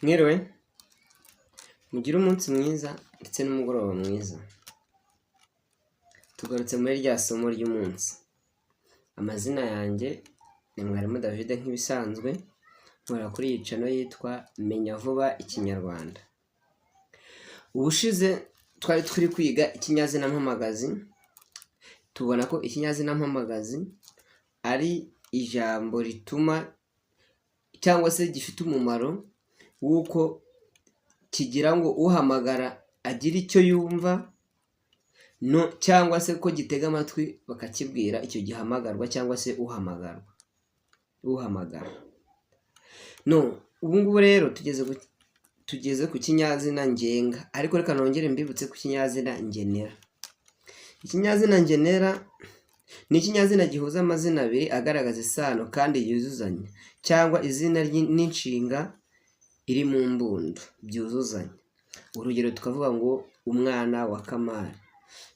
Mwiriwe, mugire umunsi mwiza ndetse n'umugoroba mwiza. Tugarutse muri rya somo ry'umunsi. Amazina yanjye ni Mwarimu David nk'ibisanzwe, nkora kuri iyi channel yitwa Menya Vuba Ikinyarwanda. Ubushize twari turi kwiga ikinyazina mpamagazi, tubona ko ikinyazina mpamagazi ari ijambo rituma cyangwa se gifite umumaro wuko kigira ngo uhamagara agira icyo yumva no cyangwa se ko gitega amatwi bakakibwira icyo gihamagarwa cyangwa se uhamagara. Ubu ngubu rero tugeze ku kinyazina ngenga, ariko reka nongere mbibutse ku kinyazina ngenera. Ikinyazina ngenera ni ikinyazina gihuza amazina abiri agaragaza isano kandi yuzuzanya, cyangwa izina n'inshinga iri mu mbundo byuzuzanya. Urugero tukavuga ngo umwana wa Kamari,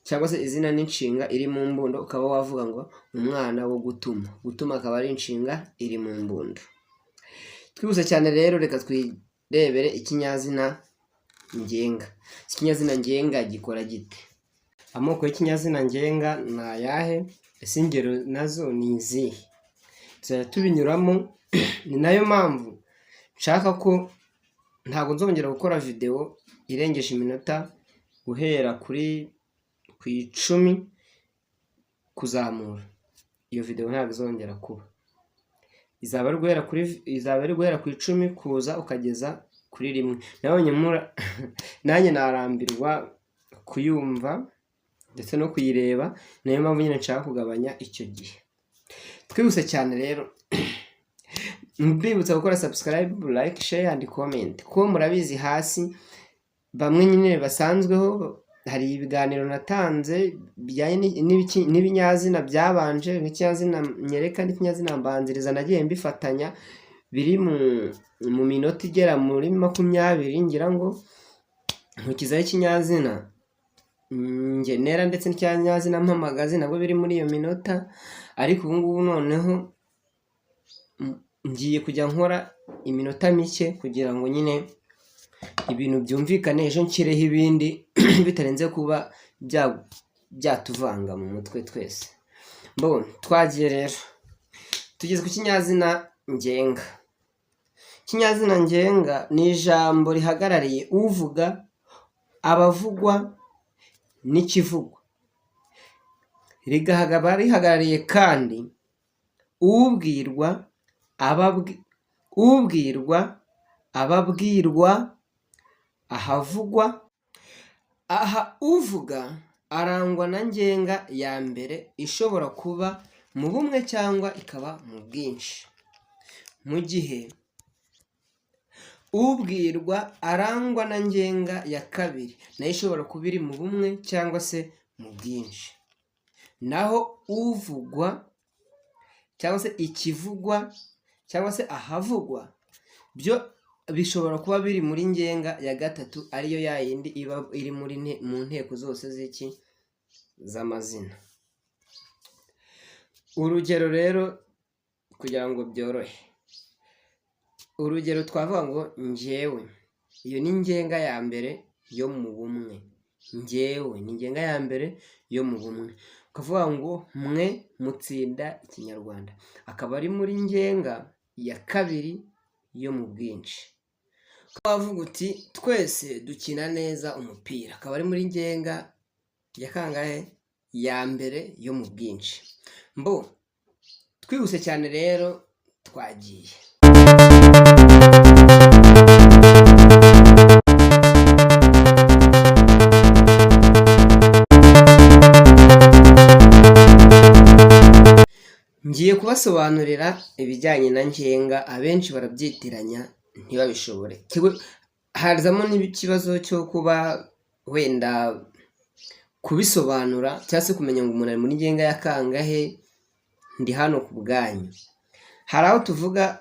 cyangwa se izina n'inshinga iri mu mbundo ukaba wavuga ngo umwana wo gutuma akaba ari inshinga iri mu mbundo. Twibutse cyane rero, reka twirebere ikinyazina ngenga. Ikinyazina ngenga gikora gite? Amoko y'ikinyazina ngenga ni ayahe? Ese ingero nazo ni izihe? Tuzajya tubinyuramo. Ni nayo mpamvu nshaka ko ntabwo nzongera gukora video irengeje iminota guhera ku 10 kuzamura. Iyo video ntabwo izongera kuba. Izaba ari guhera ku 10 kuza ukageza kuri 1. Nanjye narambirwa kuyumva ndetse no kuyireba, nayo mpamvu nyine nshaka kugabanya icyo gihe. Twibutse cyane rero, mbibutsa gukora subscribe, like, share and comment. Ko murabizi hasi bamwe nyine basanzweho hari ibiganiro natanze bijyanye n'ibinyazina byabanje, nk'ikinyazina nyereka n'ikinyazina mbanziriza nagiye mbifatanya, biri mu minota igera muri 20, ngira ngo ntukizaho ikinyazina ngenera ndetse n'ikinyazina mpamagazi nabwo biri muri iyo minota. Ariko ubu ngubu noneho ngiye kujya nkora iminota mike kugira ngo nyine ibintu byumvikane, ejo nshyireho ibindi bitarenze kuba byatuvanga mu mutwe twese. Twagiye rero, tugeze ku kinyazina ngenga. Ikinyazina ngenga ni ijambo rihagarariye uvuga, abavugwa n'ikivugwa. Rigahagaba rihagarariye kandi ubwirwa, ababwirwa, ahavugwa. Aha uvuga arangwa na ngenga ya mbere ishobora kuba mu bumwe cyangwa ikaba mu bwinshi, mu gihe ubwirwa arangwa na ngenga ya kabiri nayo ishobora kuba iri mu bumwe cyangwa se mu bwinshi. Naho uvugwa cyangwa se ikivugwa cyangwa se ahavugwa byo bishobora kuba biri muri ngenga ya gatatu, ariyo ya yindi iba iri mu nteko zose z'amazina. Urugero rero kugira ngo byorohe, urugero twavuga ngo njyewe, iyo ni ngenga ya mbere yo mu bumwe. Njyewe ni ngenga ya mbere yo mu bumwe. Ukavuga ngo mwe mutsinda Ikinyarwanda, akaba ari muri ngenga ya kabiri yo mu bwinshi. Ukavuga uti twese dukina neza umupira, akaba ari muri ngenga ya kangahe? Ya mbere yo mu bwinshi. Twihuse cyane rero, twagiye. Ngiye kubasobanurira ibijyanye na ngenga. Abenshi barabyitiranya ntibabishobore. Hazamo n'ikibazo cyo kuba wenda kubisobanura cyangwa se kumenya ngo umuntu ari muri ngenga ya kangahe. Ndi hano ku bwanyu. Hari aho tuvuga,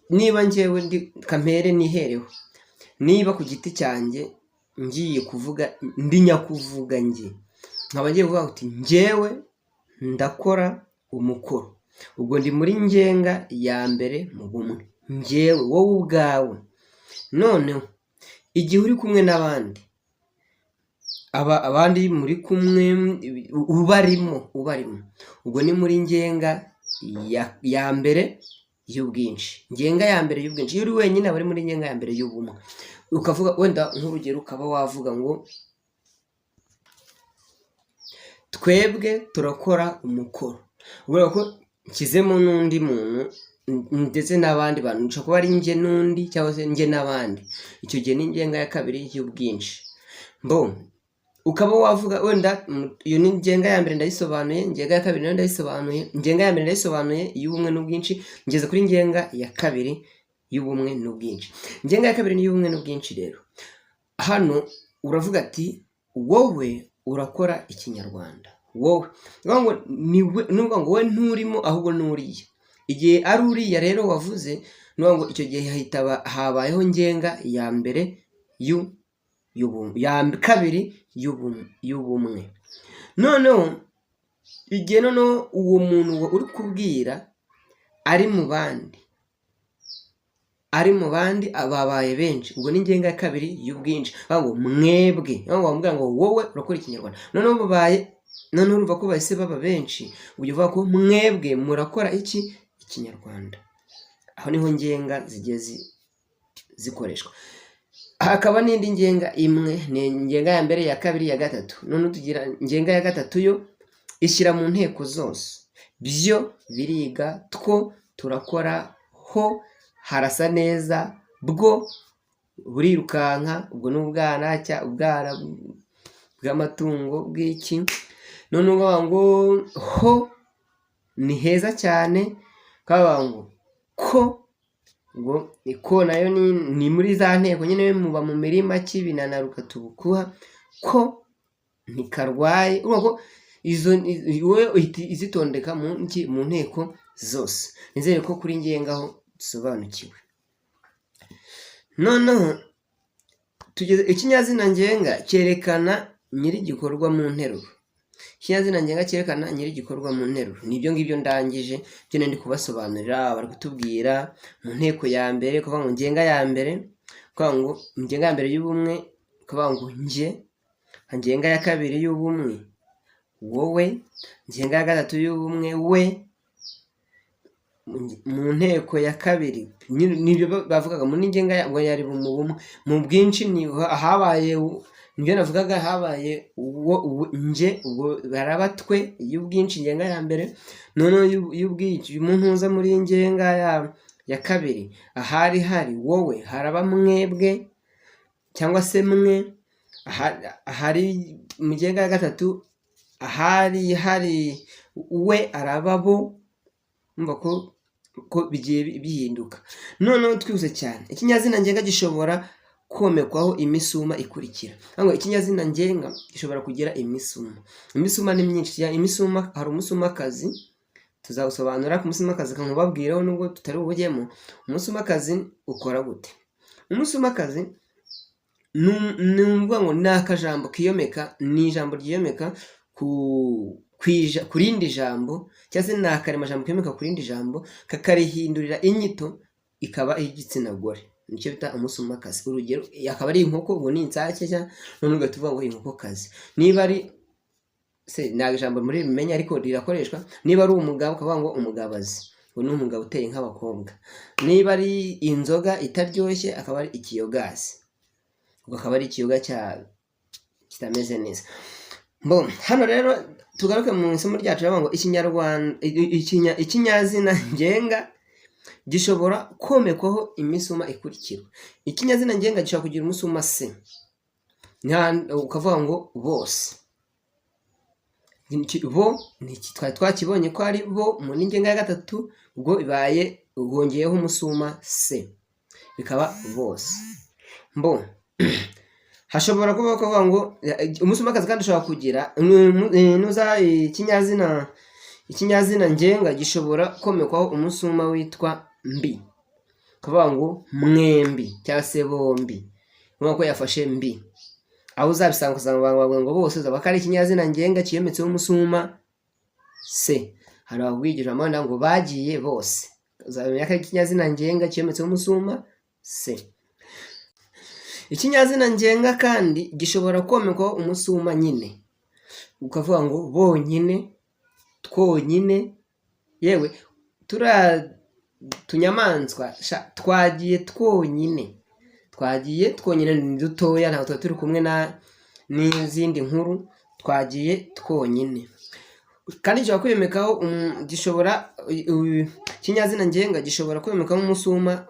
niba njyewe kampere nihereho, niba ku giti cyanjye ngiye kuvuga, ndi nyakuvuga njye, nkaba ngiye kuvuga uti njyewe ndakora umukoro, ubwo ndi muri ngenga ya mbere mu bumwe. Njyewe, wowe ubwawe noneho igihe uri kumwe n'abandi, abandi muri kumwe ubarimo, ubwo ni muri ngenga ya mbere y'ubwinshi. Ngenga ya mbere y'ubwinshi, iyo uri wenyine aba ari muri ngenga ya mbere y'ubumwe. Ukavuga wenda nk'urugero, ukaba wavuga ngo twebwe turakora umukoro, ubona ko nshyizemo n'undi muntu ndetse n'abandi bantu, nshobora kuba ari njye n'undi cyangwa se njye n'abandi. Icyo gihe ni ngenga ya kabiri y'ubwinshi. Ukaba wavuga wenda iyo ni ngenga ya mbere ndayisobanuye, ngenga ya kabiri nayo ndayisobanuye, ngenga ya mbere ndayisobanuye y'ubumwe n'ubwinshi, ngeze kuri ngenga ya kabiri y'ubumwe n'ubwinshi. Ngenga ya kabiri y'ubumwe n'ubwinshi rero, hano uravuga ati wowe urakora ikinyarwanda, wowe nuvuga ngo wowe nturimo ahubwo n'uriya. Igihe ari uriya rero wavuze, nuvuga ngo icyo gihe habayeho ngenga ya mbere ya kabiri y'ubumwe. Noneho igihe uwo muntu uri kubwira ari mu bandi babaye benshi, ubwo ni ngenga ya kabiri y'ubwinshi. Ngo mwebwe, wambwira ngo wowe urakora ikinyarwanda, noneho urumva ko bahise baba benshi, ujya uvuga ko mwebwe murakora ikinyarwanda. Aho niho ngenga zigiye zikoreshwa. Hakaba n'indi ngenga imwe, ni ngenga ya mbere, ya kabiri, ya gatatu. None tugira ngenga ya gatatu, yo ishyira mu nteko zose. Byo biriga, two turakora, ho harasa neza, bwo burirukanka, ubwo ni ubwara bw'amatungo bw'iki. None uvuga ngo ho ni heza cyane, kavuga ngo ko nayo ni muri za nteko nyine, muba mu mirima kibinana rukatubukuha, ko ntikarwaye. Urumva ko wowe izitondeka mu nteko zose. Nizere ko kuri ngengaho dusobanukiwe. Noneho tugeze ikinyazina ngenga cyerekana nyir'igikorwa mu nteruro. Ikinyazina ngenga cyerekana nyir'igikorwa mu nteruro. Nibyo ngibyo ndangije, byo ndi kubasobanurira. Bari kutubwira mu nteko ya mbere, kuvuga ngo ngenga ya mbere, kuvuga ngo ngenga ya mbere y'ubumwe, kuvuga ngo njye. Ngenga ya kabiri y'ubumwe, wowe. Ngenga ya gatatu y'ubumwe, we. Mu nteko ya kabiri, nibyo bavugaga muri ngenga yari mu bumwe. Mu bwinshi habaye, nibyo navugaga, habaye nje, ubwo baraba twe y'ubwinshi, ngenga ya mbere. Noneho y'ubwinshi mu ntuza muri ngenga ya kabiri, ahari wowe, haraba mwebwe cyangwa se mwe. Ahari mu ngenga ya gatatu, ahari we, araba bo. Umva ko bigiye bihinduka. Noneho twihuse cyane, ikinyazina ngenga gishobora komekwaho imisuma ikurikira. Ikinyazina ngenga gishobora kugira imisuma. Imisuma ni myinshi. Imisuma, hari umusumakazi, tuzawusobanura ku musumakazi, kamubabwiraho nubwo tutari bujyemo. Umusumakazi ukora gute? Umusumakazi ni ukuvuga ngo ni akajambo kiyomeka, ni ijambo ryiyomeka ku rindi jambo, cyangwa se ni akaremajambo kiyomeka ku rindi jambo, kakarihindurira inyito ikaba iy'igitsina gore. Nicyo bita umusumakazi. Urugero, akaba ari inkoko, ubwo ni insake, none ugahita uvuga ngo inkokokazi. Niba ari ntabwo ijambo muri bimenya, ariko rirakoreshwa. Niba ari umugabo, ukavuga ngo umugabazi, uwo ni umugabo uteye nk'abakobwa. Niba ari inzoga itaryoshye, akaba ari ikiyogazi, ubwo akaba ari ikiyoga kitameze neza. Hano rero tugaruke mu isomo ryacu, bavuga ngo ikinyazina ngenga gishobora komekwaho imisuma ikurikira. Ikinyazina ngenga gishobora kugira umusuma se, ukavuga ngo bose. Bo twari twakibonye ko ari bo muri ngenga ya gatatu, ubwo ibaye wongeyeho umusuma se, bikaba bose. Hashobora kuvuga ngo umusumakazi kandi ushobora kugira ikinyazina ngenga gishobora komekwaho umusuma witwa mbi, kuvuga ngo mwembi cyangwa se bombi. Nk'uko yafashe mbi, aho uzabisanga bavuga ngo bose uzaba ari ikinyazina ngenga kiyometseho umusuma se. Hari ababwigira amanda ngo bagiye bose, uzabona ko ari ikinyazina ngenga kiyometseho umusuma se. Ikinyazina ngenga kandi gishobora komekwaho umusuma nyine, ukavuga ngo bonyine, twonyine, yewe turiya tunyamaswa twagiye twonyine, ni dutoya, ntabwo tuba turi kumwe n'izindi nkuru, twagiye twonyine. Kandi gishobora kwemekaho ikinyazina ngenga gishobora kwemekaho umusuma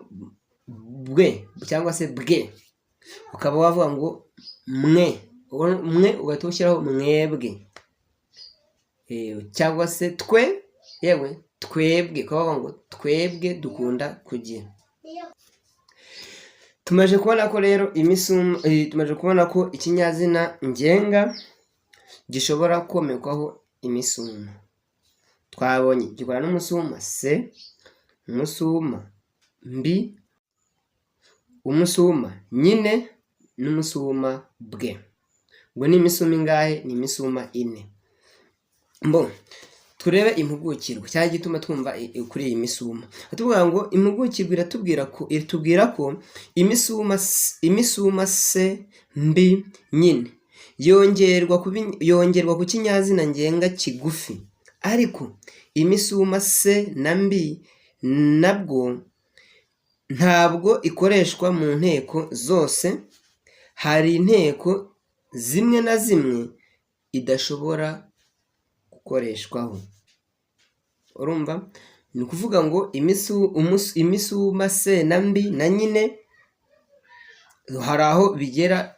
bwe cyangwa se bwe, ukaba wavuga ngo mwe ugahita ushyiraho mwebwe, cyangwa se twe, yewe twebwe, ukaba wavuga ngo twebwe dukunda kugira. Tumaze kubona ko rero tumaze kubona ko ikinyazina ngenga gishobora komekwaho imisuma. Twabonye gikora n'umusuma se, umusuma mbi, umusuma nyine n'umusuma bwe. Ngo ni imisuma ingahe? Ni imisuma 4. Turebe impugukirwa cyangwa gituma twumva kuri iyi misuma. Tuvuga ngo impugukirwa iratubwira ko imisuma se mbi nyine yongerwa ku kinyazina ngenga kigufi, ariko imisuma se na mbi nabwo ntabwo ikoreshwa mu nteko zose. Hari inteko zimwe na zimwe idashobora gukoreshwaho. Urumva? Ni ukuvuga ngo imisuma se na mbi na nyine hari aho bigera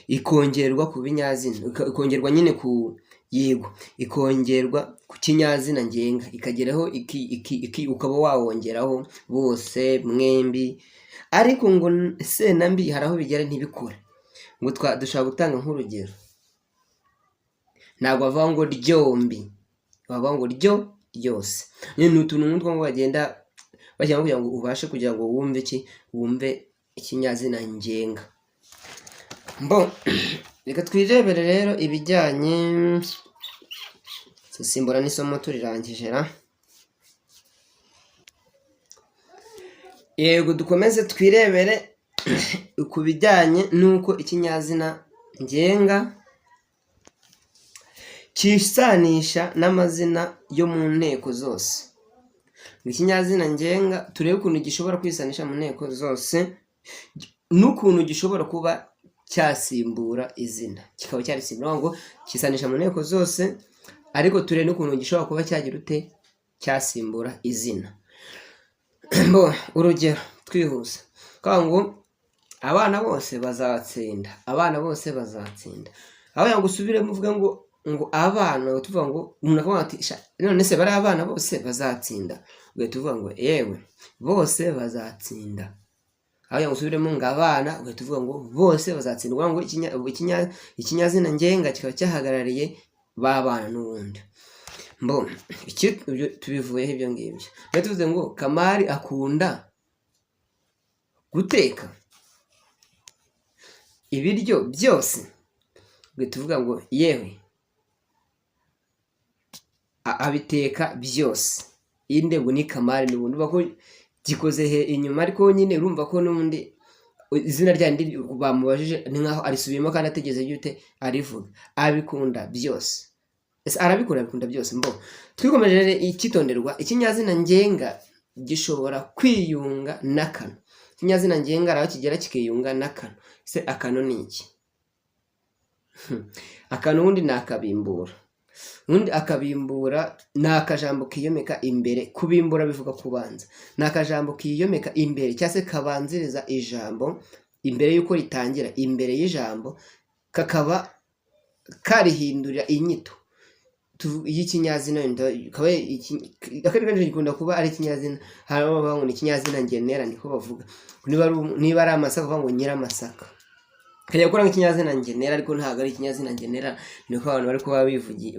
ikongerwa ku binyazina, ikongerwa nyine ku yego, ikongerwa ku kinyazina ngenga, ikageraho ukaba wawongeraho bose, mwembi. Ariko ngo se na mbi hari aho bigera ntibikore. Ngo dushobora gutanga nk'urugero, ntabwo bavuga ngo ryombi, bavuga ngo ryo ryose. Ni utuntu nk'utwo ngo bagenda bashyiramo kugira ngo ubashe kugira ngo wumve ikinyazina ngenga. Reka twirebere rero ibijyanye dusimbura n'isomo turirangije ra. Yego, dukomeze twirebere ku bijyanye n'uko ikinyazina ngenga kisanisha n'amazina yo mu nteko zose. Ikinyazina ngenga turebe ukuntu gishobora kwisanisha mu nteko zose, n'ukuntu gishobora kuba cyasimbura izina, kikaba cyarisimbura ngo kisanisha mu nteko zose, ariko turebe n'ukuntu gishobora kuba cyagira cyasimbura izina. Urugero twihuse, kwa ngo abana bose bazatsinda, abana bose bazatsinda. Aho yagusubiremo uvuga ngo abana, tuvuga ngo umuntu akavuga ati none se bari abana bose bazatsinda, ugahita uvuga ngo yewe bose bazatsinda. Aho yagusubiremo ngo abana, ugahita uvuga ngo bose bazatsinda. Uvuga ngo ikinyazina ngenga kikaba cyahagarariye ba bana n'ubundi. Tubivuyeho ibyo ngibyo. Rero tuvuze ngo Kamari akunda guteka ibiryo byose, ugahita uvuga ngo yewe abiteka byose. Inde ngo ni Kamari n'ubundi, uba ko gikoze inyuma, ariko nyine urumva ko n'ubundi izina ryandi bamubajije ni nkaho arisubiyemo kandi ategeze yute arivuga. Abikunda byose, arabikunda byose. Twikomeje icyitonderwa, ikinyazina ngenga gishobora kwiyunga n'akano. Ikinyazina ngenga araho kigera kikiyunga n'akano. Se akano ni iki? Akano ubundi ni akabimbura. Ubundi akabimbura ni akajambo kiyomeka imbere. Kubimbura bivuga kubanza. Ni akajambo kiyomeka imbere cyangwa se kabanziriza ijambo imbere y'uko ritangira, imbere y'ijambo, kakaba karihindurira inyito y'ikinyazina. Akariko gikunda kuba ari ikinyazina, harimo bavuga ngo ni ikinyazina ngenera, niko bavuga. Niba ari amasaka bavuga ngo nyiramasaka. Kajya gukora nk'ikinyazina ngenera, ariko ntabwo ari ikinyazina ngenera, niko abantu bari kuba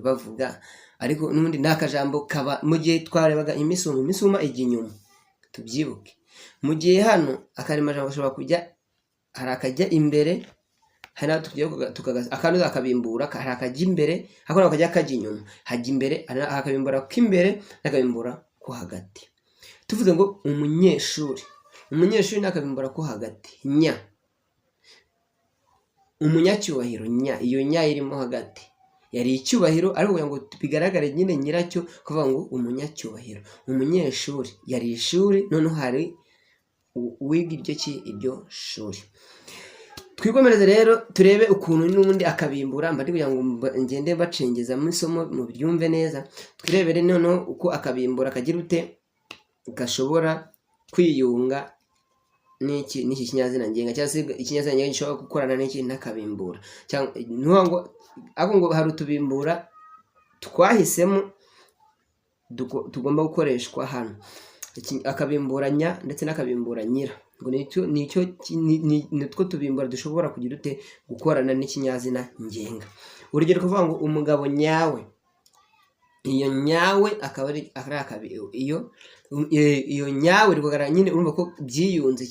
bavuga. Ariko n'ubundi ni akajambo kaba. Mu gihe twarebaga imisuma ijya inyuma, tubyibuke. Mu gihe hano akarimajambo gashobora kujya, hari akajya imbere, hari akantu akabimbura, hari akajya imbere, hakora akajya kajya inyuma, hajya imbere, akabimbura k'imbere n'akabimbura ko hagati. Tuvuze ngo umunyeshuri, umunyeshuri n'akabimbura ko hagati, nya. Umunyacyubahiro, nya, iyo nya irimo hagati yari icyubahiro, ariko kugira ngo bigaragare nyine nyiracyo kuvuga ngo umunyacyubahiro. Umunyeshuri yari ishuri, noneho hari uwiga iryo shuri. Twikomereze rero turebe ukuntu n'ubundi akabimbura, mbari kugira ngo ngende bacengeza mu isomo mu byumve neza. Twirebere noneho uko akabimbura kagira ute gashobora kwiyunga n'iki kinyazina ngenga, cyangwa se ikinyazina ngenga gishobora gukorana n'iki n'akabimbura. Cyangwa ngo hari utubimbura twahisemo tugomba gukoreshwa hano, akabimbura nya ndetse n'akabimbura nyira. Ngo nitwo tubimbura dushobora kugira ute gukorana n'ikinyazina ngenga. Urugero kuvuga ngo umugabo nyawe, iyo nyawe akaba ari iyo nyawe rikugaragara nyine, urumva ko byiyunze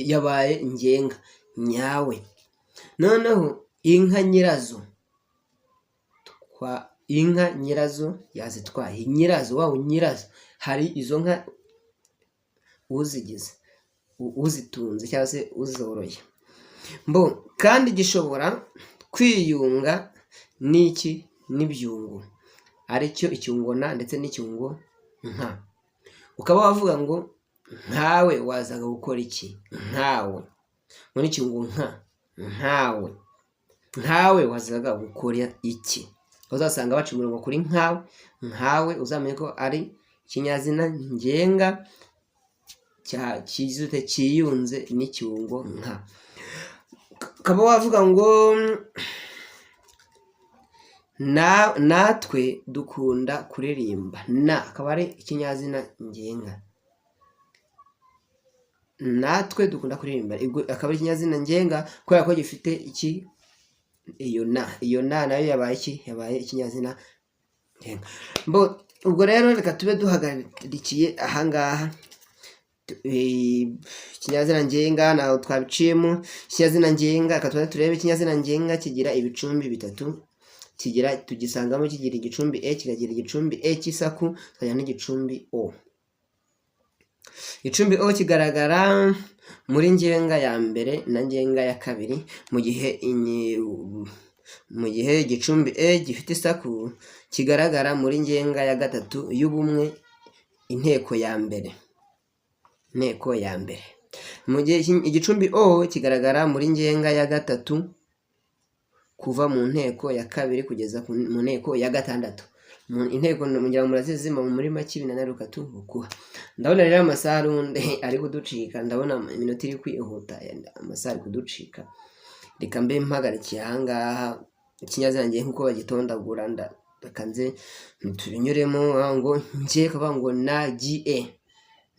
yabaye ngenga, nyawe. Noneho inka nyirazo, inka nyirazo yazitwaye, nyirazo, wawe nyirazo, hari izo nka uzigize, uzitunze cyangwa se uzoroye. Kandi gishobora kwiyunga n'iki n'ibyungo, aricyo icyungo na ndetse n'icyungo nka. Ukaba wavuga ngo nkawe wazaga gukora iki, nkawe, ngo n'icyungo nka, nkawe wazaga gukora iki. Uzasanga baca umurongo kuri nkawe uzamenye ko ari ikinyazina ngenga cyiyunze n'icyungo nka. Ukaba wavuga ngo natwe dukunda kuririmba, na akaba ari ikinyazina ngenga, natwe dukunda kuririmba akaba ari ikinyazina ngenga kubera ko gifite iki, iyo na nayo yabaye iki, yabaye ikinyazina ngenga. Ubwo rero reka tube duhagarikiye ahangaha. Ikinyazina ngenga naho twabiciyemo. Ikinyazina ngenga reka turebe ikinyazina ngenga kigira ibicumbi bitatu. Tugisangamo kigira igicumbi e, kikagira igicumbi e cy'isaku, kikagira n'igicumbi o. Icumbi o kigaragara muri ngenga ya mbere na ngenga ya kabiri, mu gihe igicumbi e gifite isaku kigaragara muri ngenga ya gatatu y'ubumwe, inteko ya mbere. Mu gihe igicumbi o kigaragara muri ngenga ya gatatu kuva mu nteko ya kabiri kugeza mu nteko ya gatandatu. Inteko mugira ngo murazizima mu murima kibinanaruka tuvukuha. Ndabona rero amasaha ari kuducika, ndabona iminota iri kwihuta, amasaha ari kuducika. Reka mbe mpagarikiye ahangaha ikinyazina ngenga nkuko bagitondagura, reka nze tubinyuremo ngo ngiye kuvuga ngo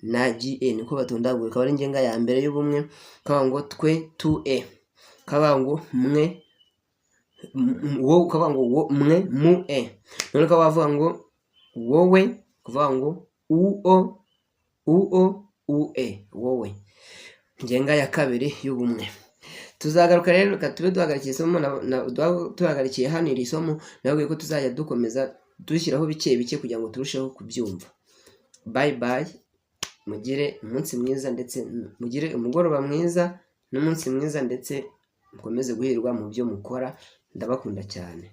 nagiye niko batondagura, akaba ari ngenga ya mbere y'ubumwe. Kavuga ngo twe tu e, kavuga ngo mwe, wowe ukavuga ngo mwe mu e. None ukaba wavuga ngo wowe, kuvuga ngo ue, wowe, ngenga ya kabiri y'ubumwe. Tuzagaruka rero, reka tube duhagarikiye isomo, duhagarikiye hano iri somo, nabwiye ko tuzajya dukomeza dushyiraho bike bike kugira ngo turusheho kubyumva. Bye bye, mugire umunsi mwiza, ndetse mugire umugoroba mwiza n'umunsi mwiza, ndetse mukomeze guhirwa mu byo mukora. Ndabakunda cyane.